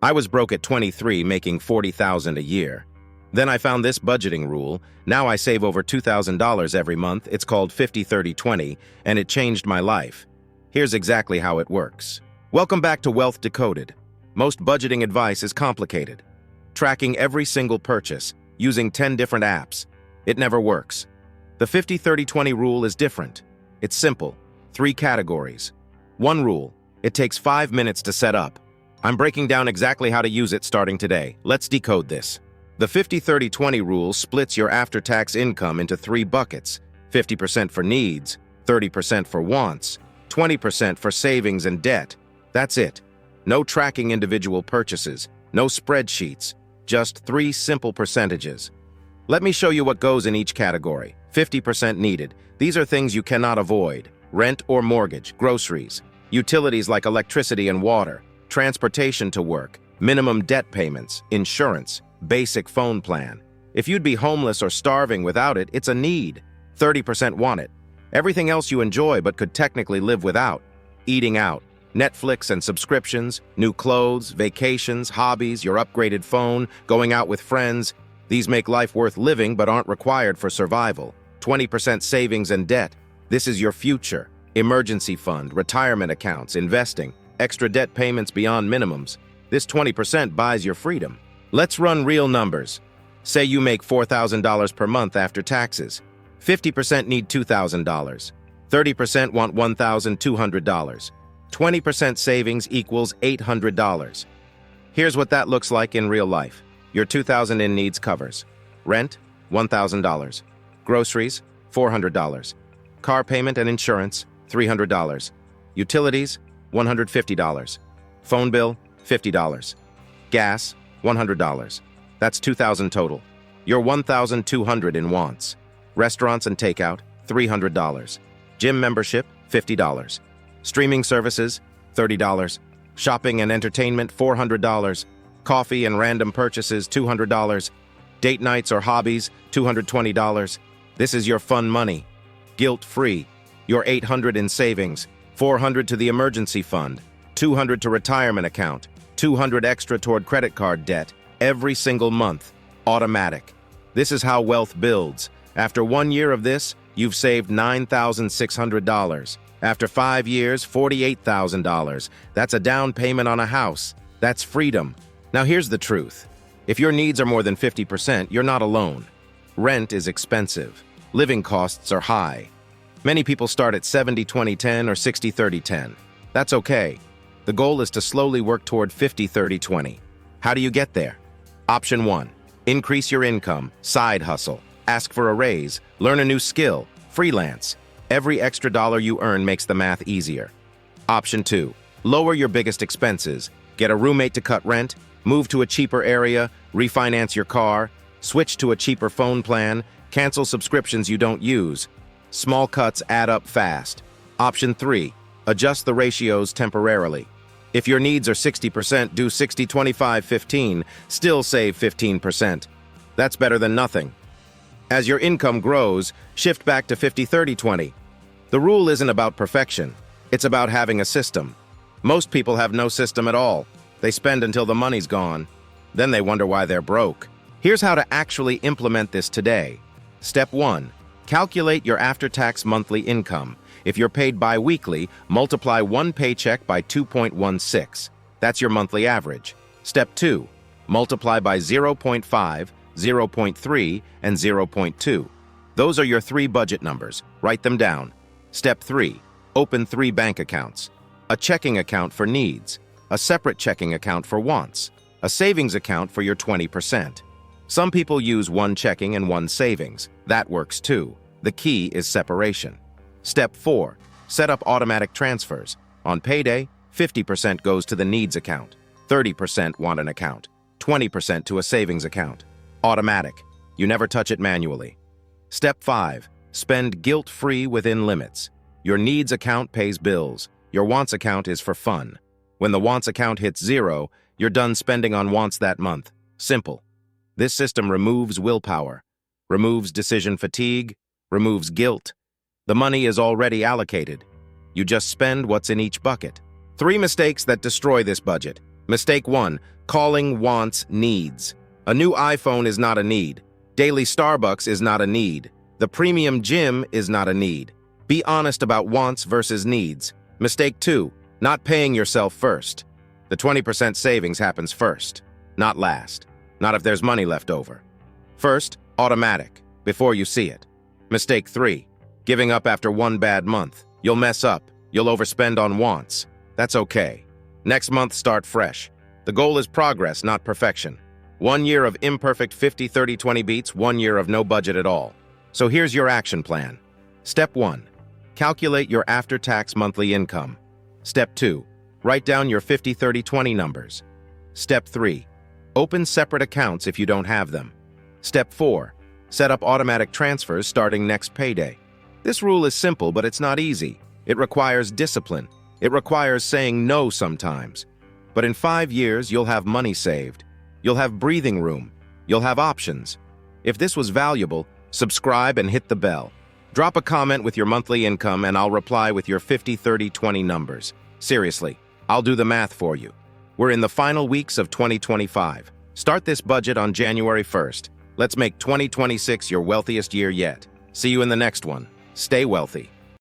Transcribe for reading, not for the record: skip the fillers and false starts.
I was broke at 23, making $40,000 a year. Then I found this budgeting rule. Now I save over $2,000 every month. It's called 50-30-20, and it changed my life. Here's exactly how it works. Welcome back to Wealth Decoded. Most budgeting advice is complicated. Tracking every single purchase, using 10 different apps. It never works. The 50-30-20 rule is different. It's simple. 3 categories. 1 rule. It takes 5 minutes to set up. I'm breaking down exactly how to use it starting today. Let's decode this. The 50-30-20 rule splits your after-tax income into 3 buckets: 50% for needs, 30% for wants, 20% for savings and debt. That's it. No tracking individual purchases, no spreadsheets, just 3 simple percentages. Let me show you what goes in each category. 50% needed. These are things you cannot avoid: rent or mortgage, groceries, utilities like electricity and water, transportation to work, minimum debt payments, insurance, basic phone plan. If you'd be homeless or starving without it, it's a need. 30% want it. Everything else you enjoy but could technically live without. Eating out, Netflix and subscriptions, new clothes, vacations, hobbies, your upgraded phone, going out with friends. These make life worth living but aren't required for survival. 20% savings and debt. This is your future. Emergency fund, retirement accounts, investing, extra debt payments beyond minimums. This 20% buys your freedom. Let's run real numbers. Say you make $4,000 per month after taxes. 50% need $2,000. 30% want $1,200. 20% savings equals $800. Here's what that looks like in real life. Your $2,000 in needs covers rent, $1,000. Groceries, $400. Car payment and insurance, $300. Utilities, $150. Phone bill, $50. Gas, $100. That's $2,000 total. Your $1,200 in wants. Restaurants and takeout, $300. Gym membership, $50. Streaming services, $30. Shopping and entertainment, $400. Coffee and random purchases, $200. Date nights or hobbies, $220. This is your fun money. Guilt-free. Your $800 in savings, $400 to the emergency fund, $200 to retirement account, $200 extra toward credit card debt, every single month, automatic. This is how wealth builds. After 1 year of this, you've saved $9,600. After 5 years, $48,000. That's a down payment on a house. That's freedom. Now here's the truth. If your needs are more than 50%, you're not alone. Rent is expensive. Living costs are high. Many people start at 70-20-10 or 60-30-10. That's okay. The goal is to slowly work toward 50-30-20. How do you get there? Option 1. Increase your income, side hustle, ask for a raise, learn a new skill, freelance. Every extra dollar you earn makes the math easier. Option 2. Lower your biggest expenses, get a roommate to cut rent, move to a cheaper area, refinance your car, switch to a cheaper phone plan, cancel subscriptions you don't use. Small cuts add up fast. Option 3. Adjust the ratios temporarily. If your needs are 60%, do 60-25-15, still save 15%. That's better than nothing. As your income grows, shift back to 50-30-20. The rule isn't about perfection. It's about having a system. Most people have no system at all. They spend until the money's gone. Then they wonder why they're broke. Here's how to actually implement this today. Step 1. Calculate your after-tax monthly income. If you're paid bi-weekly, multiply one paycheck by 2.16. That's your monthly average. Step 2. Multiply by 0.5, 0.3, and 0.2. Those are your 3 budget numbers. Write them down. Step 3. Open 3 bank accounts. A checking account for needs, a separate checking account for wants, a savings account for your 20%. Some people use 1 checking and 1 savings. That works too. The key is separation. Step 4. Set up automatic transfers. On payday, 50% goes to the needs account, 30% want an account, 20% to a savings account. Automatic. You never touch it manually. Step 5. Spend guilt-free within limits. Your needs account pays bills. Your wants account is for fun. When the wants account hits 0, you're done spending on wants that month. Simple. This system removes willpower, removes decision fatigue, removes guilt. The money is already allocated. You just spend what's in each bucket. 3 mistakes that destroy this budget. Mistake 1. Calling wants needs. A new iPhone is not a need. Daily Starbucks is not a need. The premium gym is not a need. Be honest about wants versus needs. Mistake 2. Not paying yourself first. The 20% savings happens first, not last. Not if there's money left over. First, automatic, before you see it. Mistake 3. Giving up after one bad month. You'll mess up. You'll overspend on wants. That's okay. Next month, start fresh. The goal is progress, not perfection. 1 year of imperfect 50-30-20 beats, 1 year of no budget at all. So here's your action plan. Step 1. Calculate your after-tax monthly income. Step 2. Write down your 50-30-20 numbers. Step 3. Open separate accounts if you don't have them. Step 4. Set up automatic transfers starting next payday. This rule is simple, but it's not easy. It requires discipline. It requires saying no sometimes. But in 5 years, you'll have money saved. You'll have breathing room. You'll have options. If this was valuable, subscribe and hit the bell. Drop a comment with your monthly income and I'll reply with your 50-30-20 numbers. Seriously, I'll do the math for you. We're in the final weeks of 2025. Start this budget on January 1st. Let's make 2026 your wealthiest year yet. See you in the next one. Stay wealthy.